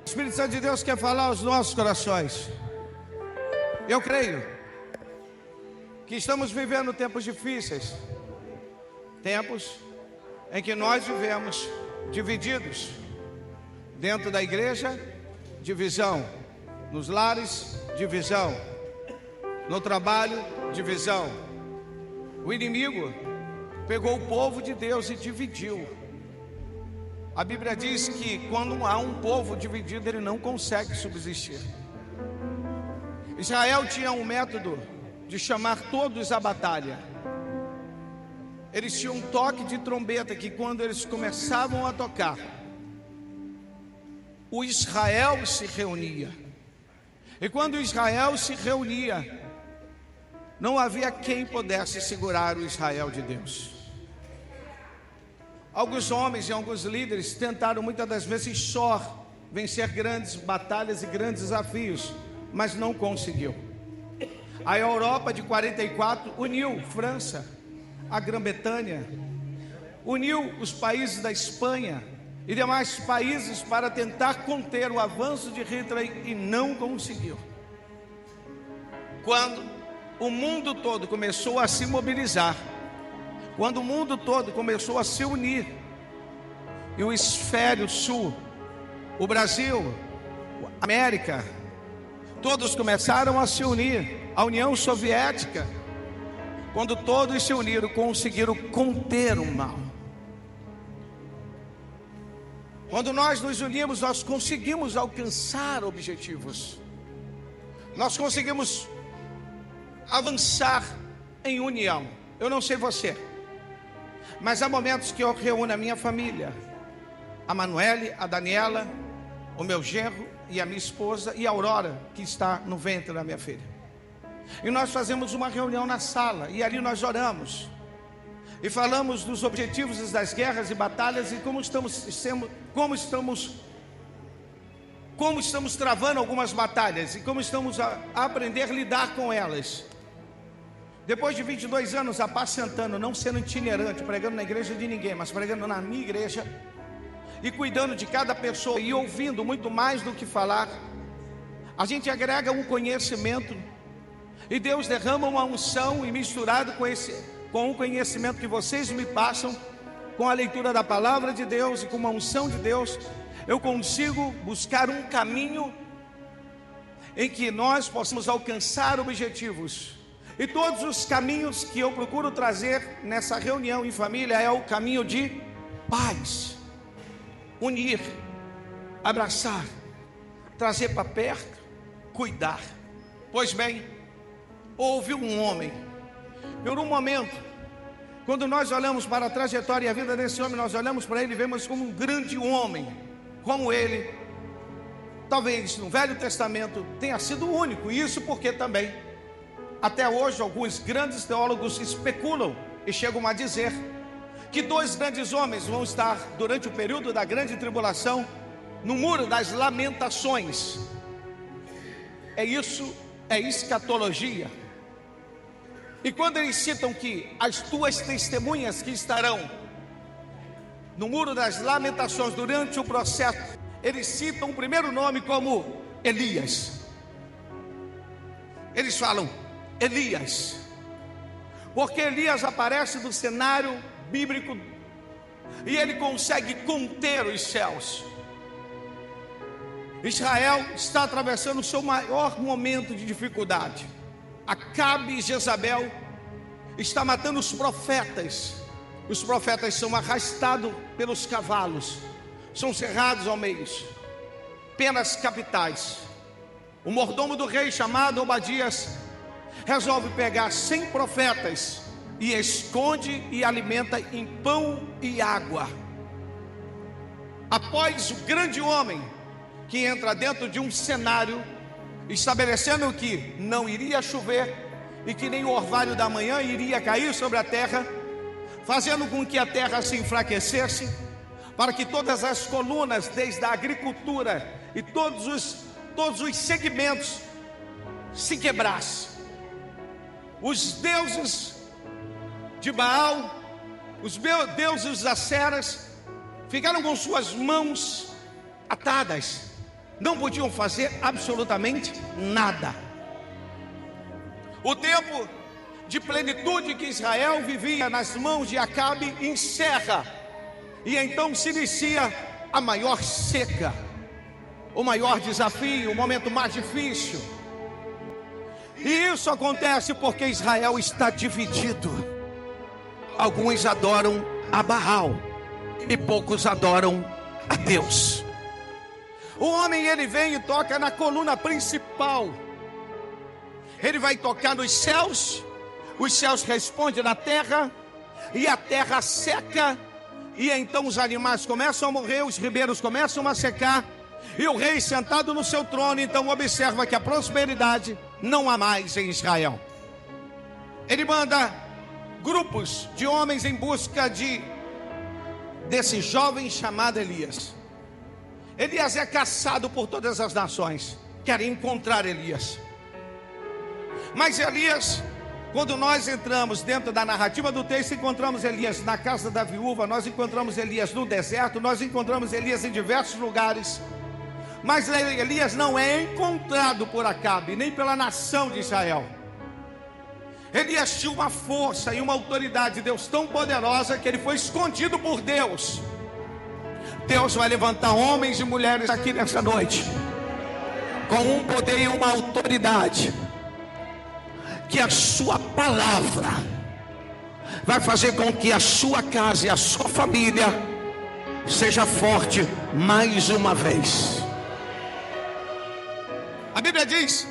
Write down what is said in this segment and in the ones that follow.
O Espírito Santo de Deus quer falar aos nossos corações. Eu creio que estamos vivendo tempos difíceis, tempos em que nós vivemos divididos. Dentro da igreja, divisão. Nos lares, divisão. No trabalho, divisão. O inimigo pegou o povo de Deus e dividiu. A Bíblia diz que quando há um povo dividido, ele não consegue subsistir. Israel tinha um método de chamar todos à batalha. Eles tinham um toque de trombeta que quando eles começavam a tocar, o Israel se reunia. E quando Israel se reunia, não havia quem pudesse segurar o Israel de Deus. Alguns homens e alguns líderes tentaram muitas das vezes só vencer grandes batalhas e grandes desafios, mas não conseguiu. A Europa de 44 uniu França, a Grã-Bretanha, uniu os países da Espanha e demais países para tentar conter o avanço de Hitler e não conseguiu. Quando o mundo todo começou a se mobilizar, quando o mundo todo começou a se unir, e o hemisfério sul, o Brasil, a América, todos começaram a se unir, a União Soviética, quando todos se uniram, conseguiram conter o mal. Quando nós nos unimos, nós conseguimos alcançar objetivos, nós conseguimos avançar em união. Eu não sei você, mas há momentos que eu reúno a minha família, a Manuele, a Daniela, o meu genro e a minha esposa e a Aurora, que está no ventre da minha filha. E nós fazemos uma reunião na sala e ali nós oramos e falamos dos objetivos das guerras e batalhas e como estamos travando algumas batalhas e como estamos a aprender a lidar com elas. Depois de 22 anos apacentando, não sendo itinerante, pregando na igreja de ninguém, mas pregando na minha igreja e cuidando de cada pessoa e ouvindo muito mais do que falar, a gente agrega um conhecimento e Deus derrama uma unção e misturado com o conhecimento que vocês me passam, com a leitura da palavra de Deus e com uma unção de Deus, eu consigo buscar um caminho em que nós possamos alcançar objetivos. E todos os caminhos que eu procuro trazer nessa reunião em família é o caminho de paz, unir, abraçar, trazer para perto, cuidar. Pois bem, houve um homem, por um momento, quando nós olhamos para a trajetória e a vida desse homem, nós olhamos para ele e vemos como um grande homem, como ele, talvez no Velho Testamento tenha sido o único, isso porque também até hoje alguns grandes teólogos especulam e chegam a dizer que dois grandes homens vão estar durante o período da grande tribulação no muro das lamentações. Isso é escatologia. E quando eles citam que as tuas testemunhas que estarão no muro das lamentações durante o processo, eles citam o primeiro nome como Elias. Eles falam Elias, porque Elias aparece no cenário bíblico e ele consegue conter os céus. Israel está atravessando o seu maior momento de dificuldade. Acabe e Jezabel está matando os profetas. Os profetas são arrastados pelos cavalos, são cerrados ao meio, penas capitais. O mordomo do rei, chamado Obadias, resolve pegar 100 profetas e esconde e alimenta em pão e água. Após o grande homem que entra dentro de um cenário estabelecendo que não iria chover e que nem o orvalho da manhã iria cair sobre a terra, fazendo com que a terra se enfraquecesse, para que todas as colunas, desde a agricultura e todos os segmentos se quebrassem. Os deuses de Baal, os deuses das Aceras, ficaram com suas mãos atadas, não podiam fazer absolutamente nada. O tempo de plenitude que Israel vivia nas mãos de Acabe encerra, e então se inicia a maior seca, o maior desafio, o momento mais difícil. E isso acontece porque Israel está dividido. Alguns adoram a Baal e poucos adoram a Deus. O homem, ele vem e toca na coluna principal. Ele vai tocar nos céus, os céus respondem na terra, e a terra seca, e então os animais começam a morrer, os ribeiros começam a secar, e o rei sentado no seu trono, então observa que a prosperidade não há mais em Israel. Ele manda grupos de homens em busca desse jovem chamado Elias. Elias é caçado por todas as nações, querem encontrar Elias. Mas Elias, quando nós entramos dentro da narrativa do texto, encontramos Elias na casa da viúva, nós encontramos Elias no deserto, nós encontramos Elias em diversos lugares. Mas Elias não é encontrado por Acabe, nem pela nação de Israel. Elias tinha uma força e uma autoridade de Deus tão poderosa que ele foi escondido por Deus. Deus vai levantar homens e mulheres aqui nessa noite, com um poder e uma autoridade, que a sua palavra vai fazer com que a sua casa e a sua família seja forte mais uma vez. A Bíblia diz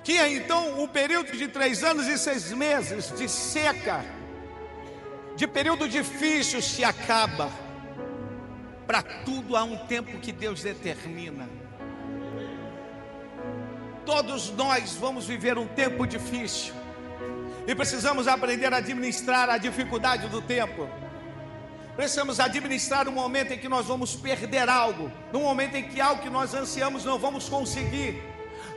que então o período de 3 anos e 6 meses de seca, de período difícil, se acaba. Para tudo há um tempo que Deus determina. Todos nós vamos viver um tempo difícil e precisamos aprender a administrar a dificuldade do tempo. Precisamos administrar o momento em que nós vamos perder algo, no momento em que algo que nós ansiamos não vamos conseguir,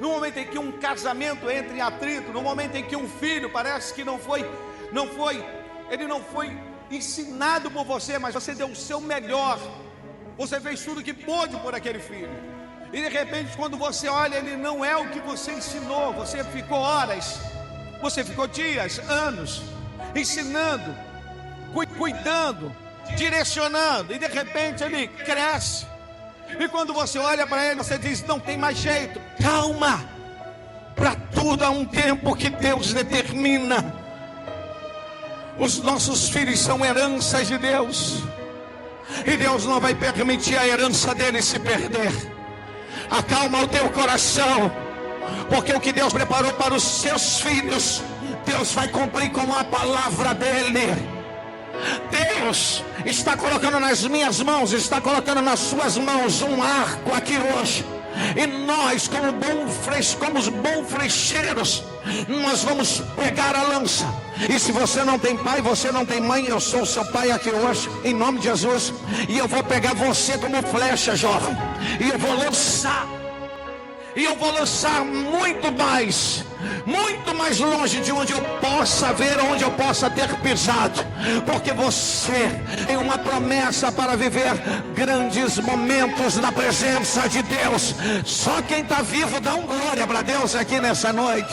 no momento em que um casamento entra em atrito, no momento em que um filho parece que ele não foi ensinado por você, mas você deu o seu melhor, você fez tudo o que pôde por aquele filho, e de repente quando você olha, ele não é o que você ensinou. Você ficou horas, você ficou dias, anos ensinando, cuidando, direcionando, e de repente ele cresce, e quando você olha para ele, você diz: não tem mais jeito. Calma, para tudo há um tempo que Deus determina. Os nossos filhos são heranças de Deus, e Deus não vai permitir a herança deles se perder. Acalma o teu coração, porque o que Deus preparou para os seus filhos, Deus vai cumprir com a palavra dele. Deus está colocando nas minhas mãos, está colocando nas suas mãos um arco aqui hoje. E nós, como os bons flecheiros, nós vamos pegar a lança. E se você não tem pai, você não tem mãe, eu sou o seu pai aqui hoje, em nome de Jesus. E eu vou pegar você como flecha, jovem, e eu vou lançar. E eu vou lançar muito mais longe de onde eu possa ver, onde eu possa ter pisado. Porque você tem uma promessa para viver grandes momentos na presença de Deus. Só quem está vivo dá um glória para Deus aqui nessa noite.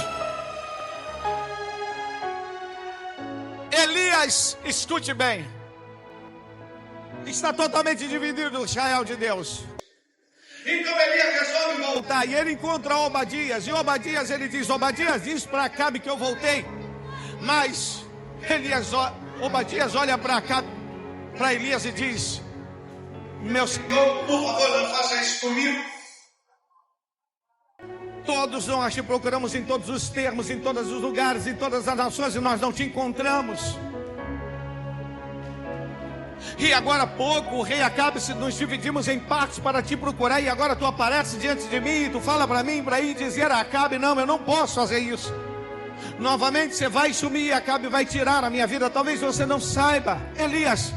Elias, escute bem, está totalmente dividido o Israel de Deus. Então Elias resolve voltar, e ele encontra Obadias, e Obadias, ele diz: Obadias, diz para Acabe que eu voltei. Mas Obadias olha para Acabe, para Elias, e diz: meu senhor, por favor, não faça isso comigo. Todos nós te procuramos em todos os termos, em todos os lugares, em todas as nações, e nós não te encontramos. E agora há pouco o rei Acabe, nos dividimos em partes para te procurar, e agora tu apareces diante de mim, e tu fala para mim, para ir dizer a Acabe: não, eu não posso fazer isso. Novamente você vai sumir, e Acabe vai tirar a minha vida. Talvez você não saiba, Elias,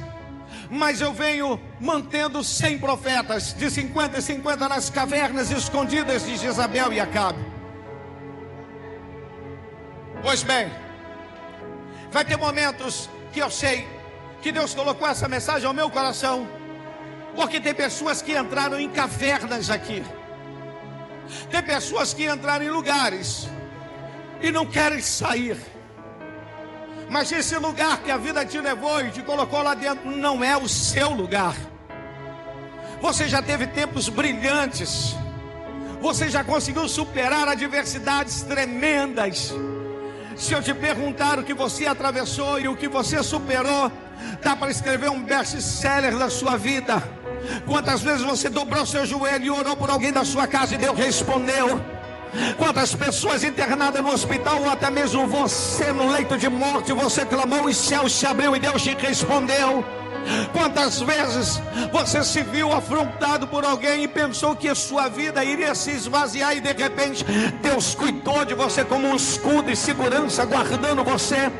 mas eu venho mantendo 100 profetas, de 50 em 50, nas cavernas escondidas de Jezabel e Acabe. Pois bem, vai ter momentos que eu sei que Deus colocou essa mensagem ao meu coração, Porque tem pessoas que entraram em cavernas aqui. Tem pessoas que entraram em lugares e não querem sair. Mas esse lugar que a vida te levou e te colocou lá dentro não é o seu lugar. Você já teve tempos brilhantes. Você já conseguiu superar adversidades tremendas. Se eu te perguntar o que você atravessou e o que você superou, dá para escrever um best-seller da sua vida. Quantas vezes você dobrou seu joelho e orou por alguém da sua casa e Deus respondeu? Quantas pessoas internadas no hospital, ou até mesmo você no leito de morte, você clamou e o céu se abriu e Deus te respondeu? Quantas vezes você se viu afrontado por alguém e pensou que a sua vida iria se esvaziar, e de repente Deus cuidou de você como um escudo e segurança, guardando você?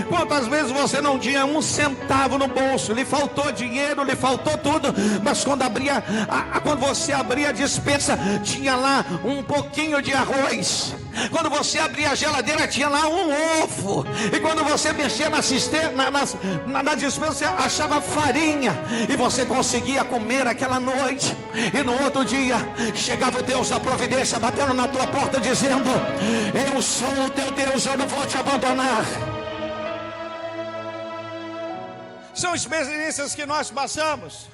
Quantas vezes você não tinha um centavo no bolso, lhe faltou dinheiro, lhe faltou tudo, mas quando você abria a despensa, tinha lá um pouquinho de arroz. Quando você abria a geladeira, tinha lá um ovo. E quando você mexia na cisterna, na despensa, você achava farinha, e você conseguia comer aquela noite. E no outro dia chegava o Deus da providência batendo na tua porta, dizendo: eu sou o teu Deus, eu não vou te abandonar. São experiências que nós passamos.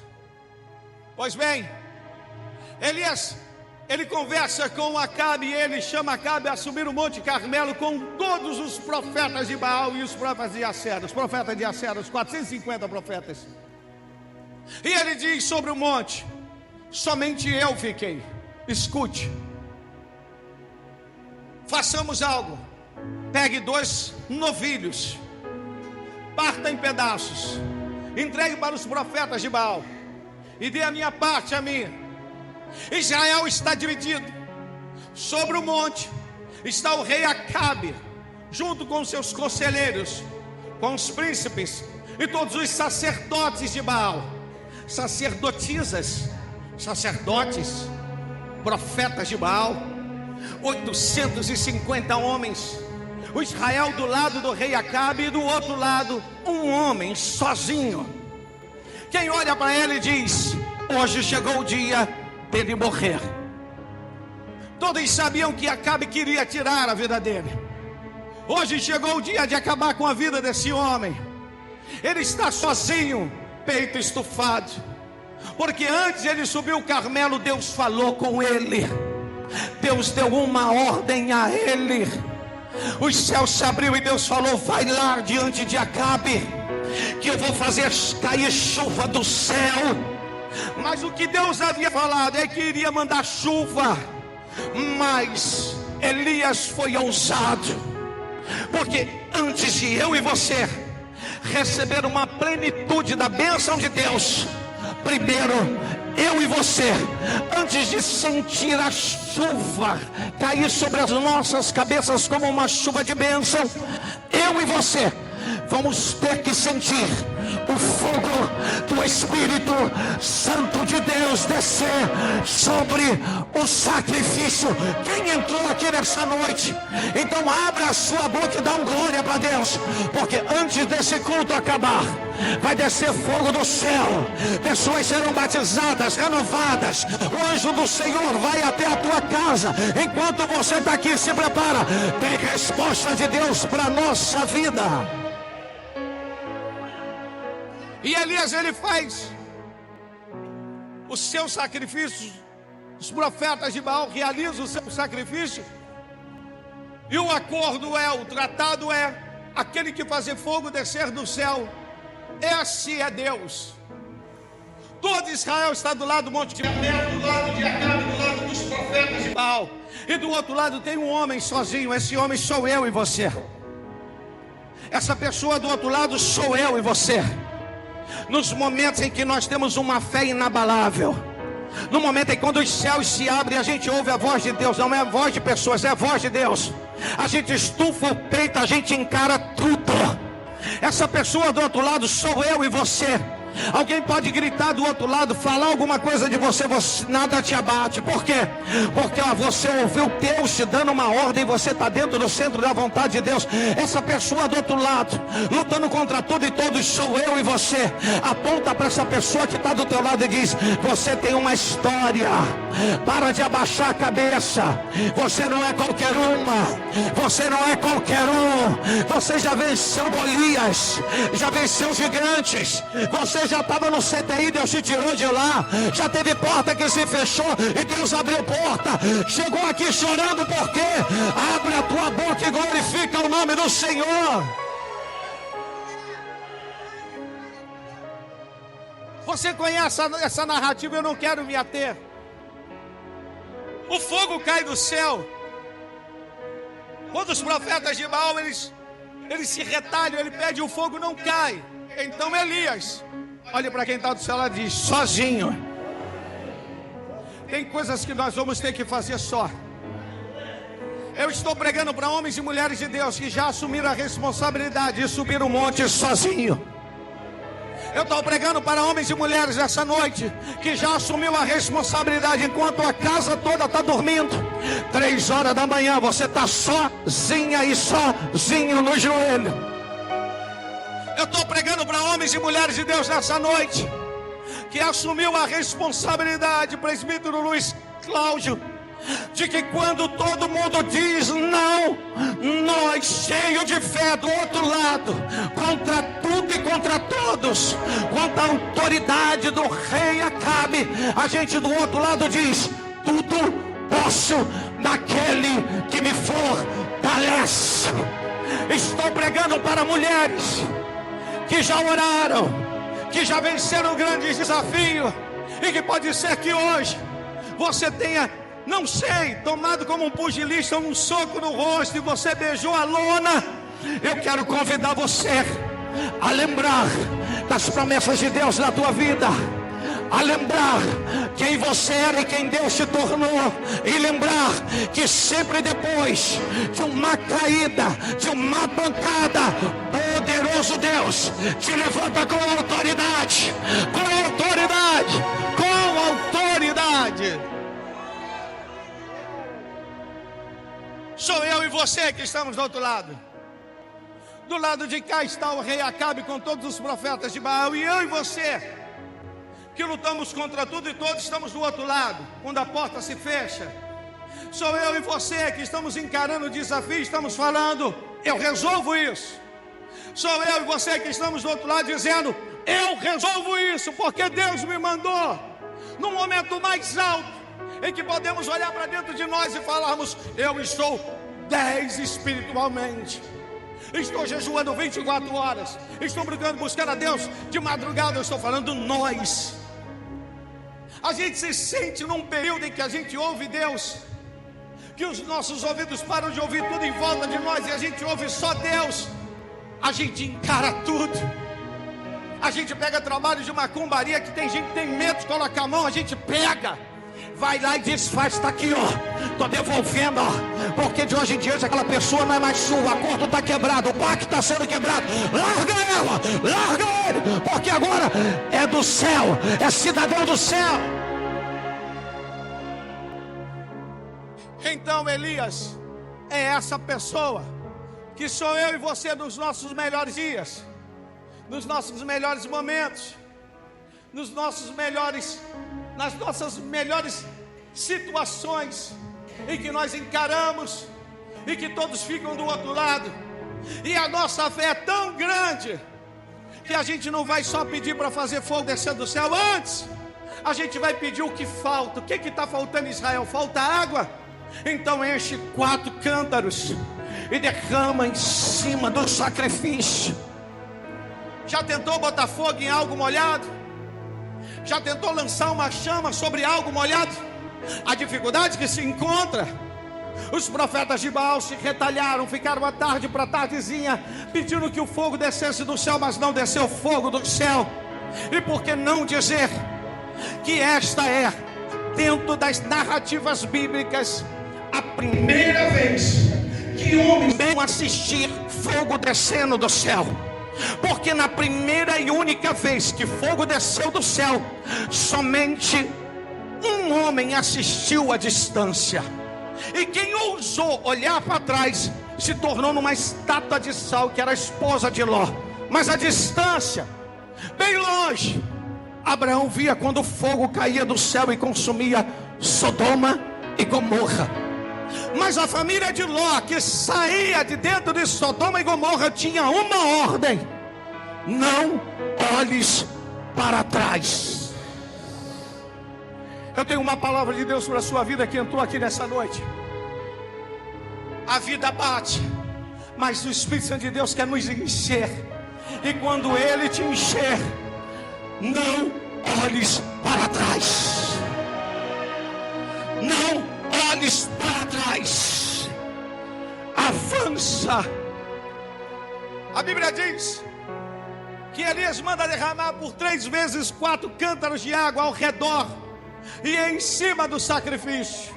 Pois bem, Elias, ele conversa com Acabe, e ele chama Acabe a subir o Monte Carmelo com todos os profetas de Baal e os profetas de Acera. Os profetas de Acera, os 450 profetas. E ele diz sobre o monte: somente eu fiquei. Escute, façamos algo. Pegue 2 novilhos, parta em pedaços, entregue para os profetas de Baal e dê a minha parte a mim. Israel está dividido. Sobre o monte está o rei Acabe, junto com seus conselheiros, com os príncipes e todos os sacerdotes de Baal, sacerdotisas, sacerdotes, profetas de Baal, 850 homens. O Israel do lado do rei Acabe e do outro lado um homem sozinho. Quem olha para ele diz: hoje chegou o dia dele morrer. Todos sabiam que Acabe queria tirar a vida dele. Hoje chegou o dia de acabar com a vida desse homem. Ele está sozinho, peito estufado, porque antes ele subiu o Carmelo, Deus falou com ele. Deus deu uma ordem a ele. Os céus se abriu e Deus falou: vai lá diante de Acabe, que eu vou fazer cair chuva do céu. Mas o que Deus havia falado é que iria mandar chuva. Mas Elias foi ousado, porque antes de eu e você receber uma plenitude da bênção de Deus, primeiro eu e você, antes de sentir a chuva cair sobre as nossas cabeças como uma chuva de bênção, eu e você vamos ter que sentir o fogo do Espírito Santo de Deus descer sobre o sacrifício. Quem entrou aqui nessa noite, então abra a sua boca e dá glória para Deus, porque antes desse culto acabar, vai descer fogo do céu. Pessoas serão batizadas, renovadas. O anjo do Senhor vai até a tua casa. Enquanto você está aqui, se prepara. Tem resposta de Deus para a nossa vida. E Elias, ele faz o seu sacrifício. Os profetas de Baal realizam o seu sacrifício. E o acordo o tratado é: aquele que fazer fogo descer do céu, esse é Deus. Todo Israel está do lado do Monte Carmelo, do lado de Acabe, do lado dos profetas de Baal. E do outro lado tem um homem sozinho. Esse homem sou eu e você. Essa pessoa do outro lado sou eu e você. Nos momentos em que nós temos uma fé inabalável, no momento em que quando os céus se abrem, a gente ouve a voz de Deus. Não é a voz de pessoas, é a voz de Deus. A gente estufa o peito, a gente encara tudo. Essa pessoa do outro lado sou eu e você. Alguém pode gritar do outro lado, falar alguma coisa de você, nada te abate. Por quê? Porque você ouviu Deus te dando uma ordem, você está dentro do centro da vontade de Deus. Essa pessoa do outro lado, lutando contra tudo e todos, sou eu e você. Aponta para essa pessoa que está do teu lado e diz: você tem uma história. Para de abaixar a cabeça. Você não é qualquer uma. Você não é qualquer um. Você já venceu Golias, já venceu gigantes. Você já estava no CTI, Deus te tirou de lá. Já teve porta que se fechou e Deus abriu porta. Chegou aqui chorando porque abre a tua boca e glorifica o nome do Senhor. Você conhece essa narrativa? Eu não quero me ater. O fogo cai do céu. Quando os profetas de Baal eles se retalham, ele pede, o fogo não cai. Então Elias olha para quem está do céu e diz: sozinho. Tem coisas que nós vamos ter que fazer só. Eu estou pregando para homens e mulheres de Deus que já assumiram a responsabilidade de subir o monte sozinho. Eu estou pregando para homens e mulheres essa noite que já assumiu a responsabilidade enquanto a casa toda está dormindo. 3 horas da manhã você está sozinha e sozinho no joelho. Eu estou pregando para homens e mulheres de Deus nessa noite que assumiu a responsabilidade, presbítero Luiz Cláudio, de que quando todo mundo diz não, nós, cheio de fé do outro lado, contra tudo e contra todos, contra a autoridade do rei Acabe, a gente do outro lado diz: tudo posso naquele que me fortalece. Estou pregando para mulheres que já oraram, que já venceram grandes desafios, e que pode ser que hoje você tenha, não sei, tomado como um pugilista um soco no rosto e você beijou a lona. Eu quero convidar você a lembrar das promessas de Deus na tua vida, a lembrar quem você era e quem Deus te tornou, e lembrar que sempre depois de uma caída, de uma pancada, poderoso Deus te levanta com autoridade, com autoridade, com autoridade. Sou eu e você que estamos do outro lado. Do lado de cá está o rei Acabe com todos os profetas de Baal, e eu e você que lutamos contra tudo e todos estamos do outro lado, quando a porta se fecha. Sou eu e você que estamos encarando o desafio, estamos falando: eu resolvo isso. Sou eu e você que estamos do outro lado dizendo: eu resolvo isso, porque Deus me mandou. No momento mais alto em que podemos olhar para dentro de nós e falarmos: eu estou 10 espiritualmente. Estou jejuando 24 horas. Estou brincando, buscando a Deus de madrugada. Eu estou falando nós. A gente se sente num período em que a gente ouve Deus, que os nossos ouvidos param de ouvir tudo em volta de nós e a gente ouve só Deus. A gente encara tudo. A gente pega trabalho de macumbaria que tem gente que tem medo de colocar a mão. A gente pega, vai lá e desfaz. Está aqui, ó, estou devolvendo, ó, porque de hoje em diante aquela pessoa não é mais sua. O acordo está quebrado, o pacto está sendo quebrado. Larga ela, larga ele, porque agora é do céu, é cidadão do céu. Então Elias é essa pessoa que sou eu e você nos nossos melhores dias, nos nossos melhores momentos, nas nossas melhores situações em que nós encaramos e que todos ficam do outro lado. E a nossa fé é tão grande que a gente não vai só pedir para fazer fogo descer do céu. Antes a gente vai pedir o que falta. O que está faltando em Israel? Falta água? Então enche 4 cântaros e derrama em cima do sacrifício. Já tentou botar fogo em algo molhado? Já tentou lançar uma chama sobre algo molhado? A dificuldade que se encontra: os profetas de Baal se retalharam, ficaram a tarde para tardezinha pedindo que o fogo descesse do céu, mas não desceu fogo do céu. E por que não dizer que esta é, dentro das narrativas bíblicas, a primeira vez que homens vêm assistir fogo descendo do céu? Porque na primeira e única vez que fogo desceu do céu, somente um homem assistiu à distância. E quem ousou olhar para trás se tornou numa estátua de sal, que era a esposa de Ló. Mas a distância, bem longe, Abraão via quando o fogo caía do céu e consumia Sodoma e Gomorra. Mas a família de Ló, que saía de dentro de Sodoma e Gomorra, tinha uma ordem: não olhes para trás. Eu tenho uma palavra de Deus para a sua vida que entrou aqui nessa noite. A vida bate, mas o Espírito Santo de Deus quer nos encher. E quando Ele te encher, não olhes para trás. Não olhes para trás. Avança. A Bíblia diz que Elias manda derramar por 3 vezes 4 cântaros de água ao redor e em cima do sacrifício.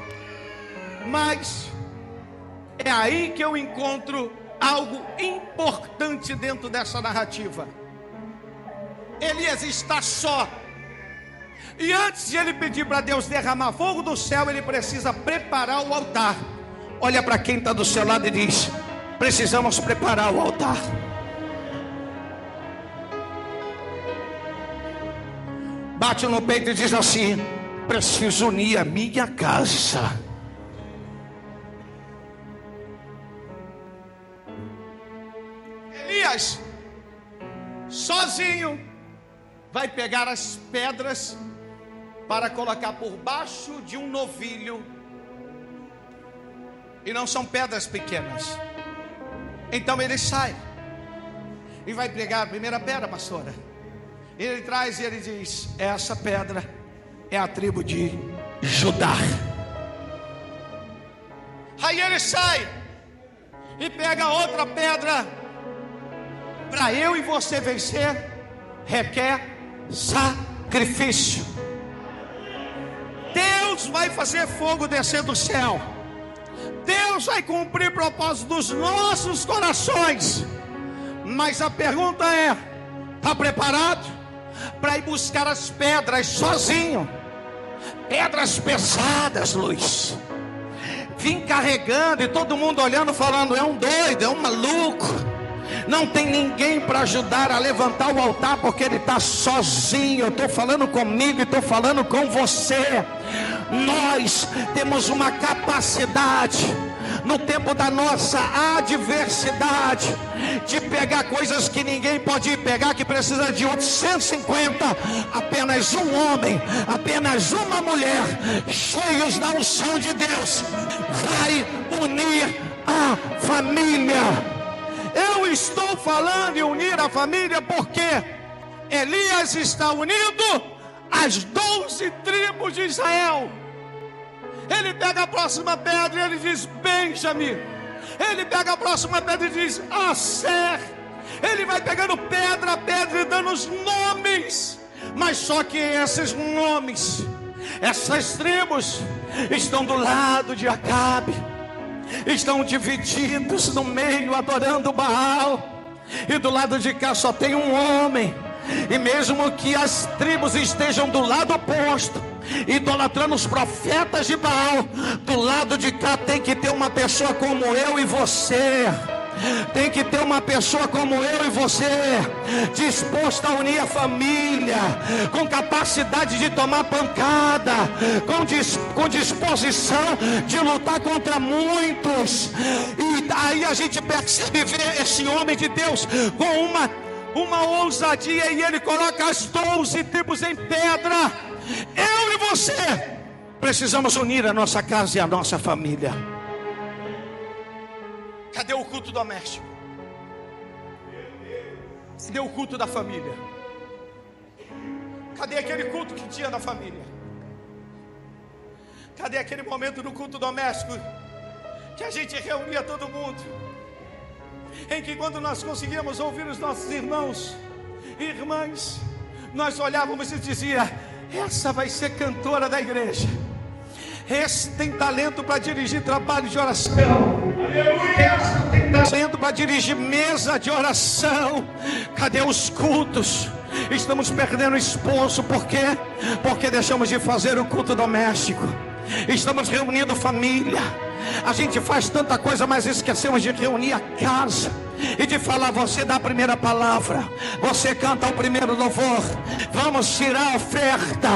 Mas é aí que eu encontro algo importante dentro dessa narrativa. Elias está só. E antes de ele pedir para Deus derramar fogo do céu, ele precisa preparar o altar. Olha para quem está do seu lado e diz: precisamos preparar o altar. Bate no peito e diz assim: preciso unir a minha casa. Elias, sozinho, vai pegar as pedras para colocar por baixo de um novilho. E não são pedras pequenas. Então ele sai e vai pegar a primeira pedra, pastora. Ele traz e ele diz: essa pedra é a tribo de Judá. Aí ele sai e pega outra pedra. Para eu e você vencer, requer sacrifício. Deus vai fazer fogo descer do céu. Deus vai cumprir propósitos dos nossos corações. Mas a pergunta é: está preparado para ir buscar as pedras sozinho? Pedras pesadas, Luiz. Vim carregando e todo mundo olhando, falando: é um doido, é um maluco. Não tem ninguém para ajudar a levantar o altar, porque ele está sozinho. Eu estou falando comigo e estou falando com você. Nós temos uma capacidade, no tempo da nossa adversidade, de pegar coisas que ninguém pode pegar, que precisa de 850. Apenas um homem, apenas uma mulher, cheios da unção de Deus, vai unir a família. Eu estou falando em unir a família porque Elias está unindo as 12 tribos de Israel. Ele pega a próxima pedra e ele diz: Benjamim. Ele pega a próxima pedra e diz: Asser. Ele vai pegando pedra a pedra e dando os nomes. Mas só que esses nomes, essas tribos, estão do lado de Acabe. Estão divididos no meio, adorando Baal. E do lado de cá só tem um homem. E mesmo que as tribos estejam do lado oposto, idolatrando os profetas de Baal, do lado de cá tem que ter uma pessoa como eu e você. Tem que ter uma pessoa como eu e você, disposta a unir a família, com capacidade de tomar pancada, com disposição de lutar contra muitos. E aí a gente percebe ver esse homem de Deus com uma ousadia, e ele coloca as 12 tribos em pedra. Eu e você precisamos unir a nossa casa e a nossa família. Cadê o culto doméstico? Cadê o culto da família? Cadê aquele culto que tinha na família? Cadê aquele momento do culto doméstico que a gente reunia todo mundo, em que quando nós conseguíamos ouvir os nossos irmãos e irmãs, nós olhávamos e dizia: essa vai ser cantora da igreja, Esse tem talento para dirigir trabalho de oração. Esse tem talento para dirigir mesa de oração. Cadê os cultos? Estamos perdendo esposo. Por quê? Porque deixamos de fazer o culto doméstico. Estamos reunindo família. A gente faz tanta coisa, mas esquecemos de reunir a casa e de falar: você dá a primeira palavra, você canta o primeiro louvor, vamos tirar a oferta,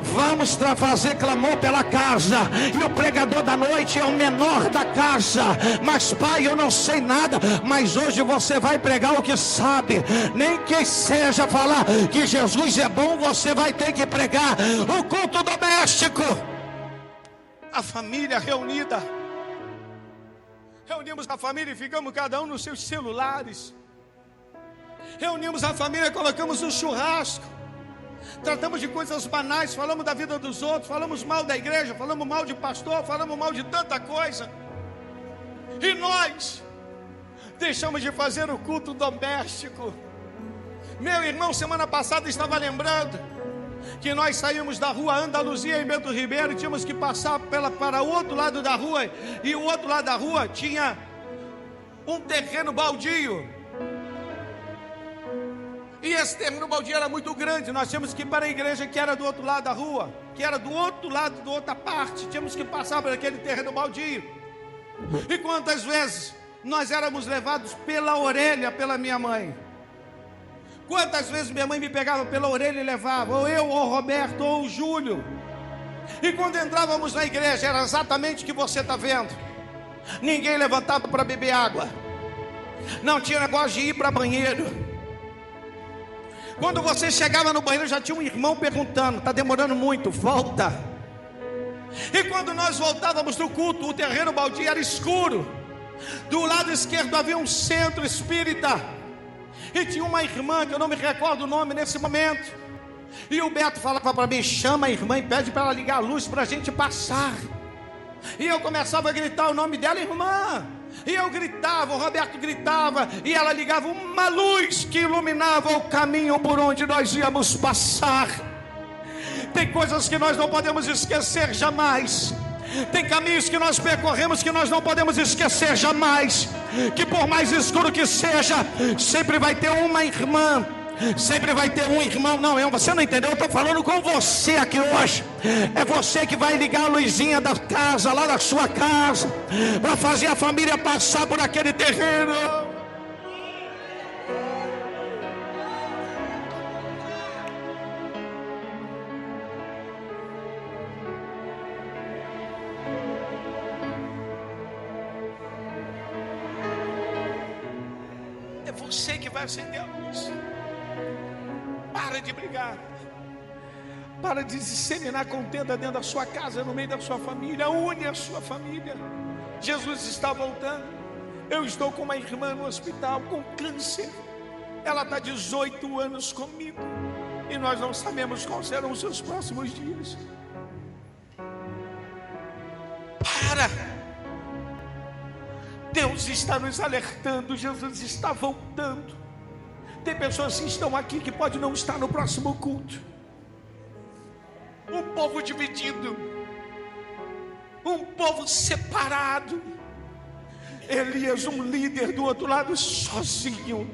vamos fazer clamor pela casa. E o pregador da noite é o menor da casa. Mas pai, eu não sei nada. Mas hoje você vai pregar o que sabe. Nem que seja falar que Jesus é bom, você vai ter que pregar o culto doméstico. A família reunida. Reunimos a família e ficamos cada um nos seus celulares. Reunimos a família e colocamos um churrasco. Tratamos de coisas banais, falamos da vida dos outros, falamos mal da igreja, falamos mal de pastor, falamos mal de tanta coisa. E nós deixamos de fazer o culto doméstico. Meu irmão, semana passada estava lembrando que nós saímos da rua Andaluzia em Bento Ribeiro e tínhamos que passar para o outro lado da rua. E o outro lado da rua tinha um terreno baldio. E esse terreno baldio era muito grande. Nós tínhamos que ir para a igreja que era do outro lado da rua, que era do outro lado, da outra parte. Tínhamos que passar por aquele terreno baldio. E quantas vezes nós éramos levados pela orelha pela minha mãe. Quantas vezes minha mãe me pegava pela orelha e levava, ou eu, ou o Roberto, ou o Júlio. E quando entrávamos na igreja, era exatamente o que você está vendo. Ninguém levantava para beber água. Não tinha negócio de ir para banheiro. Quando você chegava no banheiro, já tinha um irmão perguntando: está demorando muito, volta. E quando nós voltávamos do culto, o terreno baldio era escuro. Do lado esquerdo havia um centro espírita. E tinha uma irmã, que eu não me recordo o nome nesse momento. E o Beto falava para mim: chama a irmã e pede para ela ligar a luz para a gente passar. E eu começava a gritar o nome dela: irmã. E eu gritava, o Roberto gritava, e ela ligava uma luz que iluminava o caminho por onde nós íamos passar. Tem coisas que nós não podemos esquecer jamais. Tem caminhos que nós percorremos que nós não podemos esquecer jamais. Que por mais escuro que seja, sempre vai ter uma irmã, sempre vai ter um irmão. Não, você não entendeu, eu estou falando com você aqui hoje. É você que vai ligar a luzinha da casa, lá da sua casa, para fazer a família passar por aquele terreno. Você que vai acender a luz. Para de brigar. Para de disseminar contenda dentro da sua casa, no meio da sua família. Une a sua família. Jesus está voltando. Eu estou com uma irmã no hospital com câncer. Ela está 18 anos comigo. E nós não sabemos quais serão os seus próximos dias. Para! Deus está nos alertando, Jesus está voltando. Tem pessoas que estão aqui que podem não estar no próximo culto. Um povo dividido, um povo separado. Elias, um líder do outro lado, sozinho.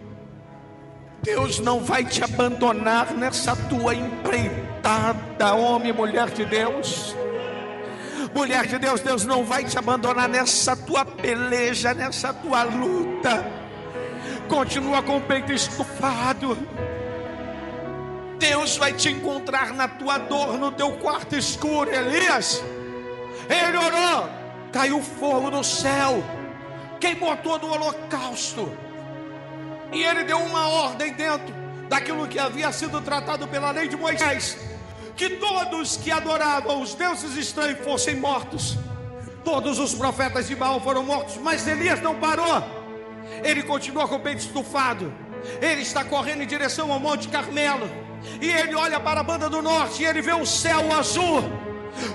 Deus não vai te abandonar nessa tua empreitada, homem e mulher de Deus. Mulher de Deus, Deus não vai te abandonar nessa tua peleja, nessa tua luta. Continua com o peito estufado. Deus vai te encontrar na tua dor, no teu quarto escuro. Elias, ele orou, caiu fogo do céu, queimou todo o holocausto. E ele deu uma ordem dentro daquilo que havia sido tratado pela lei de Moisés: que todos que adoravam os deuses estranhos fossem mortos. Todos os profetas de Baal foram mortos, mas Elias não parou. Ele continua com o peito estufado. Ele está correndo em direção ao Monte Carmelo. E ele olha para a banda do norte e ele vê o céu azul.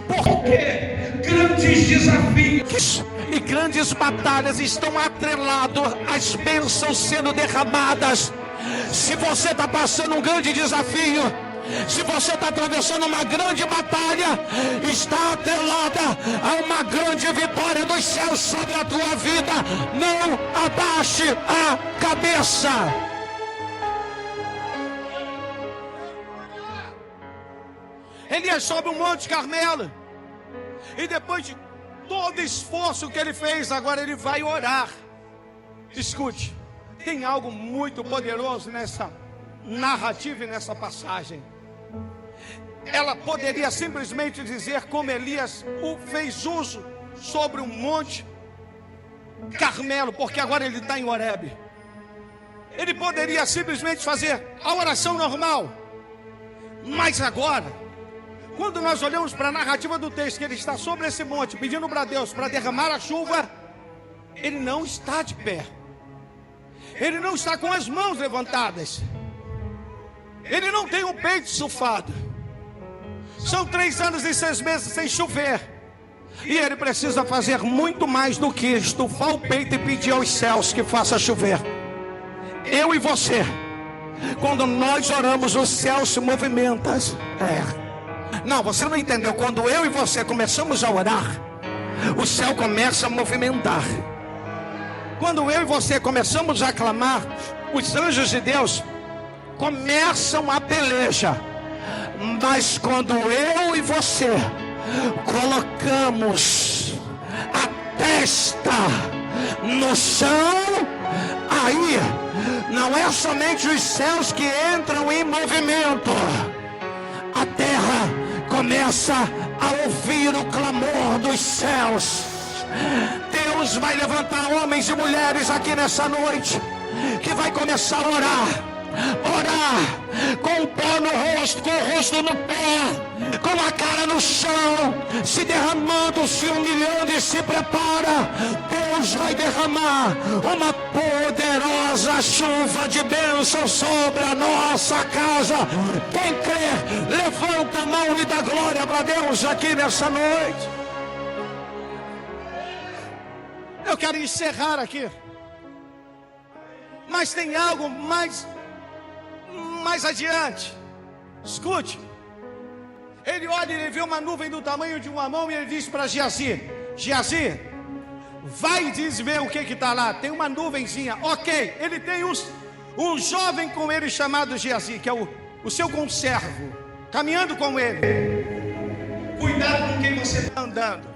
Porque grandes desafios e grandes batalhas estão atrelados às bênçãos sendo derramadas. Se você está passando um grande desafio, Se você está atravessando uma grande batalha, está atrelada a uma grande vitória dos céus sobre a tua vida. Não abaixe a cabeça. Elias sobe o Monte Carmelo, e depois de todo esforço que ele fez, agora ele vai orar. Escute, tem algo muito poderoso nessa narrativa e nessa passagem. Ela poderia simplesmente dizer como Elias fez uso sobre o Monte Carmelo, porque agora ele está em Horebe. Ele poderia simplesmente fazer a oração normal, mas agora, quando nós olhamos para a narrativa do texto, que ele está sobre esse monte, pedindo para Deus para derramar a chuva, ele não está de pé, ele não está com as mãos levantadas, ele não tem o peito estufado. São 3 anos e 6 meses sem chover, e ele precisa fazer muito mais do que estufar o peito e pedir aos céus que faça chover. Eu e você, quando nós oramos, o céu se movimenta. Não, você não entendeu. Quando eu e você começamos a orar, o céu começa a movimentar. Quando eu e você começamos a clamar, os anjos de Deus começam a peleja. Mas quando eu e você colocamos a testa no chão, aí não é somente os céus que entram em movimento. A terra começa a ouvir o clamor dos céus. Deus vai levantar homens e mulheres aqui nessa noite, que vai começar a orar com o pó no rosto, com o rosto no pé, com a cara no chão, se derramando, se humilhando, e se prepara. Deus vai derramar uma poderosa chuva de bênção sobre a nossa casa. Quem crê, levanta a mão e dá glória para Deus aqui nessa noite. Eu quero encerrar aqui, mas tem algo mais adiante. Escute. Ele olha e ele vê uma nuvem do tamanho de uma mão, e ele diz para Geazi: Geazi, vai e diz, vê o que está lá. Tem uma nuvenzinha. Ok, ele tem um jovem com ele chamado Geazi, que é o seu conservo, caminhando com ele. Cuidado com quem você está andando.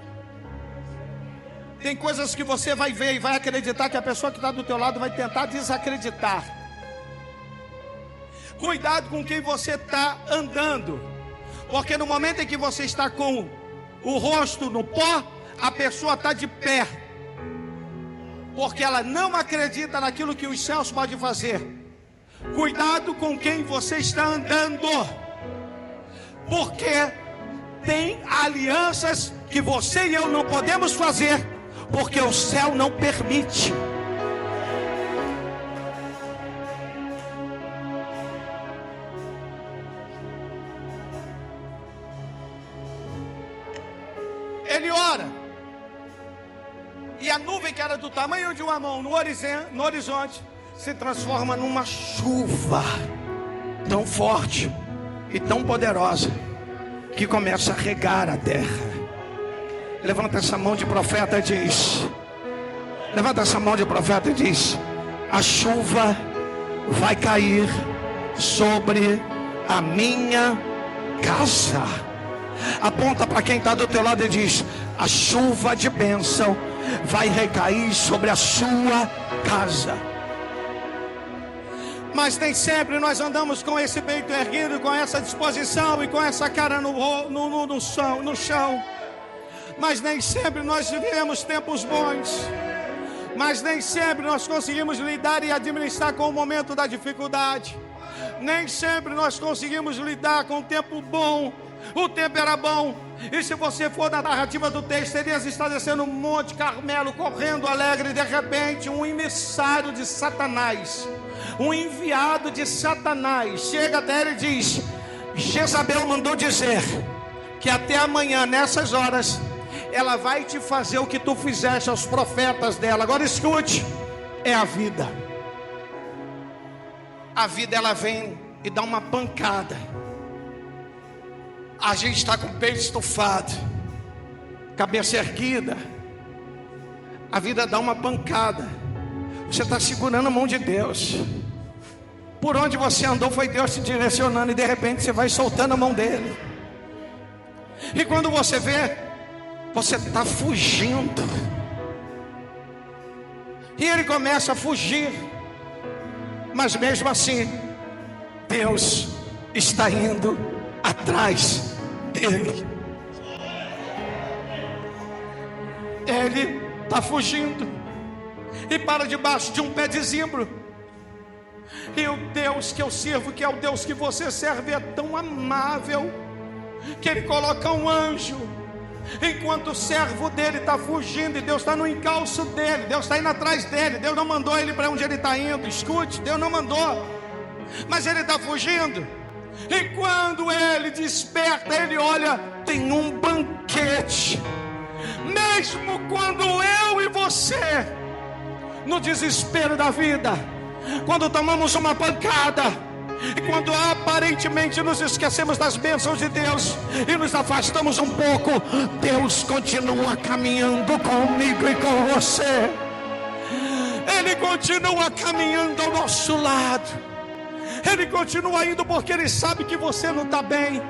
Tem coisas que você vai ver e vai acreditar que a pessoa que está do teu lado vai tentar desacreditar. Cuidado com quem você está andando, porque no momento em que você está com o rosto no pó, a pessoa está de pé, porque ela não acredita naquilo que os céus podem fazer. Cuidado com quem você está andando, porque tem alianças que você e eu não podemos fazer, porque o céu não permite. Ele ora, e a nuvem que era do tamanho de uma mão no horizonte se transforma numa chuva tão forte e tão poderosa que começa a regar a terra. Levanta essa mão de profeta e diz: levanta essa mão de profeta e diz: a chuva vai cair sobre a minha casa. Aponta para quem está do teu lado e diz: a chuva de bênção vai recair sobre a sua casa. Mas nem sempre nós andamos com esse peito erguido, com essa disposição e com essa cara no chão. Mas nem sempre nós vivemos tempos bons. Mas nem sempre nós conseguimos lidar e administrar com o momento da dificuldade. Nem sempre nós conseguimos lidar com o tempo bom. O tempo era bom. E se você for na narrativa do texto, Elias está descendo o Monte Carmelo, correndo alegre, e de repente um emissário de Satanás, um enviado de Satanás, chega até ele e diz: Jezabel mandou dizer que até amanhã, nessas horas, ela vai te fazer o que tu fizeste aos profetas dela. Agora escute, é a vida. A vida, ela vem e dá uma pancada A gente está com o peito estufado, cabeça erguida, a vida dá uma pancada, você está segurando a mão de Deus. Por onde você andou foi Deus te direcionando, e de repente você vai soltando a mão dele. E quando você vê, você está fugindo, e ele começa a fugir, mas mesmo assim Deus está indo atrás dele. Ele está fugindo e para debaixo de um pé de zimbro. E o Deus que eu sirvo, que é o Deus que você serve, é tão amável que ele coloca um anjo enquanto o servo dele está fugindo, e Deus está no encalço dele, Deus está indo atrás dele. Deus não mandou ele para onde ele está indo. Escute, Deus não mandou, mas ele está fugindo. E quando ele desperta, ele olha, tem um banquete. Mesmo quando eu e você, no desespero da vida, quando tomamos uma pancada, e quando aparentemente nos esquecemos das bênçãos de Deus e nos afastamos um pouco, Deus continua caminhando comigo e com você. Ele continua caminhando ao nosso lado. Ele continua indo porque ele sabe que você não está bem.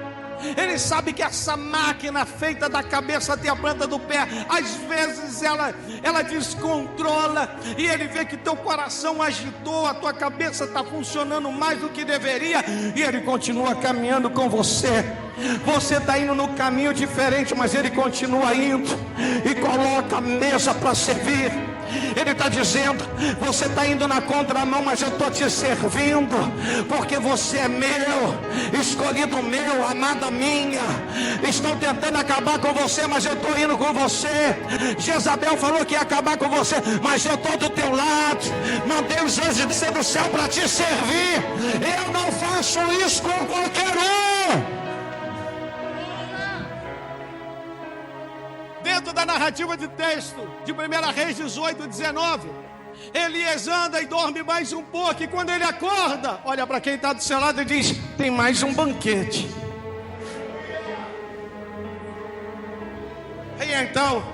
Ele sabe que essa máquina feita da cabeça até a planta do pé, às vezes ela descontrola, e ele vê que teu coração agitou, a tua cabeça está funcionando mais do que deveria, e ele continua caminhando com você. Você está indo no caminho diferente, mas ele continua indo e coloca a mesa para servir. Ele está dizendo, você está indo na contramão, mas eu estou te servindo, porque você é meu, escolhido meu, amada minha. Estão tentando acabar com você, mas eu estou indo com você. Jezabel falou que ia acabar com você, mas eu estou do teu lado. Mandei os anjos descer do céu para te servir. Eu não faço isso com qualquer um. Dentro da narrativa de texto de 1 Reis 18, 19, Elias anda e dorme mais um pouco, e quando ele acorda, olha para quem está do seu lado e diz, tem mais um banquete. E então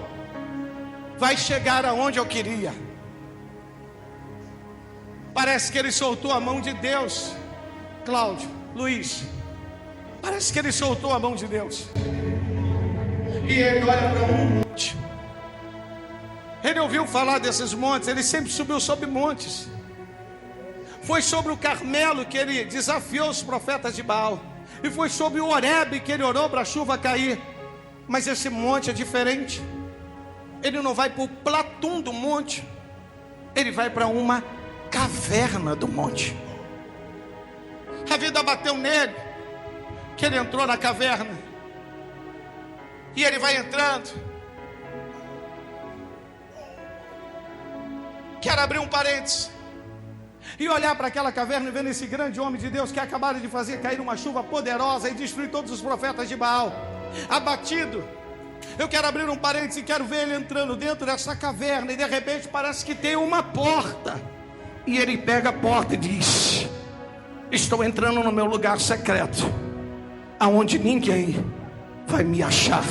vai chegar aonde eu queria. Parece que ele soltou a mão de Deus. Cláudio, Luiz, parece que ele soltou a mão de Deus. E ele olha para um monte. Ele ouviu falar desses montes, ele sempre subiu sobre montes. Foi sobre o Carmelo que ele desafiou os profetas de Baal, e foi sobre o Horebe que ele orou para a chuva cair. Mas esse monte é diferente. Ele não vai para o platum do monte, ele vai para uma caverna do monte. A vida bateu nele, que ele entrou na caverna. E ele vai entrando. Quero abrir um parênteses e olhar para aquela caverna e ver esse grande homem de Deus que acabaram de fazer cair uma chuva poderosa e destruir todos os profetas de Baal, abatido. Eu quero abrir um parênteses e quero ver ele entrando dentro dessa caverna, e de repente parece que tem uma porta, e ele pega a porta e diz, estou entrando no meu lugar secreto, aonde ninguém vai me achar,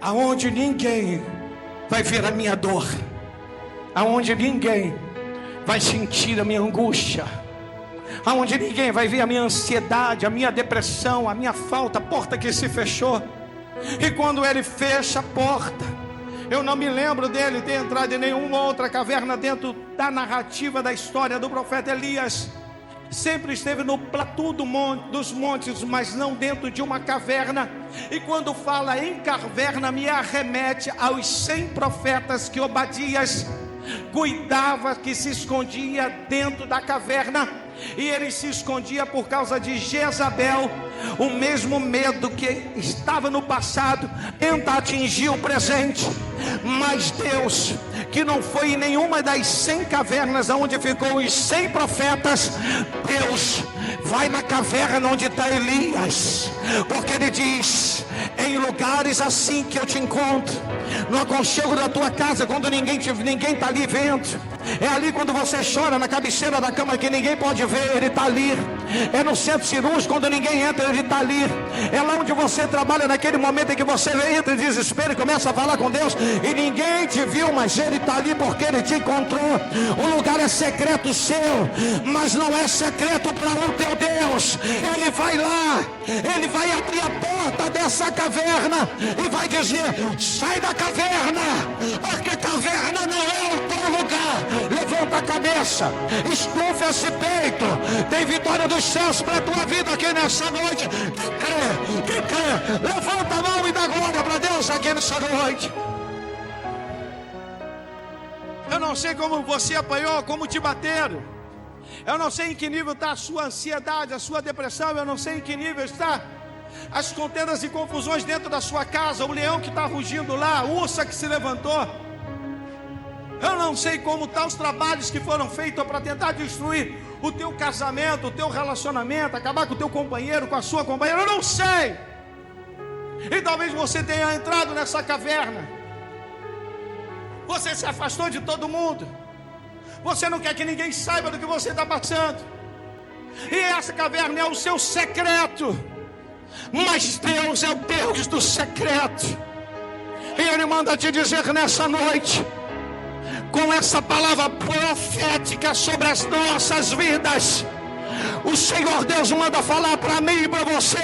aonde ninguém vai ver a minha dor, aonde ninguém vai sentir a minha angústia, aonde ninguém vai ver a minha ansiedade, a minha depressão, a minha falta, a porta que se fechou. E quando ele fecha a porta, eu não me lembro dele ter entrado em nenhuma outra caverna dentro da narrativa da história do profeta Elias. Sempre esteve no platô dos montes, mas não dentro de uma caverna. E quando fala em caverna, me arremete aos 100 profetas que Obadias cuidava, que se escondia dentro da caverna. E ele se escondia por causa de Jezabel. O mesmo medo que estava no passado tenta atingir o presente. Mas Deus, que não foi em nenhuma das 100 cavernas onde ficou os 100 profetas, Deus vai na caverna onde está Elias, porque ele diz, em lugares assim que eu te encontro, no aconchego da tua casa, quando ninguém está ali vendo, É ali quando você chora na cabeceira da cama que ninguém pode ver, Ele está ali. É no centro cirúrgico quando ninguém entra, Ele está ali. É lá onde você trabalha naquele momento em que você entra em desespero e começa a falar com Deus e ninguém te viu, mas Ele está ali porque Ele te encontrou. O lugar é secreto seu, mas não é secreto para o teu Deus. Ele vai lá, Ele vai abrir a porta dessa caverna e vai dizer: sai da caverna, porque caverna não é o teu lugar. Levanta a cabeça, estufa esse peito. Tem vitória dos céus para a tua vida aqui nessa noite. Quem crê, levanta a mão e dá glória para Deus aqui nessa noite. Eu não sei como você apanhou, como te bateram. Eu não sei em que nível está a sua ansiedade, a sua depressão. Eu não sei em que nível está as contendas e confusões dentro da sua casa, o leão que está rugindo lá, a ursa que se levantou. Eu não sei como estão os trabalhos que foram feitos para tentar destruir o teu casamento, o teu relacionamento, acabar com o teu companheiro, com a sua companheira. Eu não sei. E talvez você tenha entrado nessa caverna. Você se afastou de todo mundo. Você não quer que ninguém saiba do que você está passando. E essa caverna é o seu secreto. Mas Deus é o Deus do secreto. E Ele manda te dizer nessa noite, com essa palavra profética sobre as nossas vidas, o Senhor Deus manda falar para mim e para você: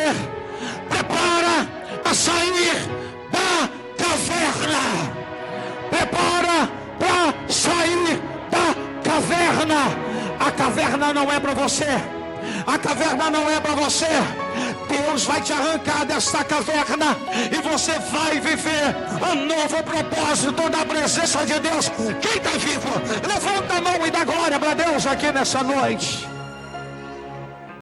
prepara a sair da caverna. Prepara para sair da caverna. A caverna não é para você. A caverna não é para você. Deus vai te arrancar desta caverna e você vai viver um novo propósito na presença de Deus. Quem está vivo, levanta a mão e dá glória para Deus aqui nessa noite.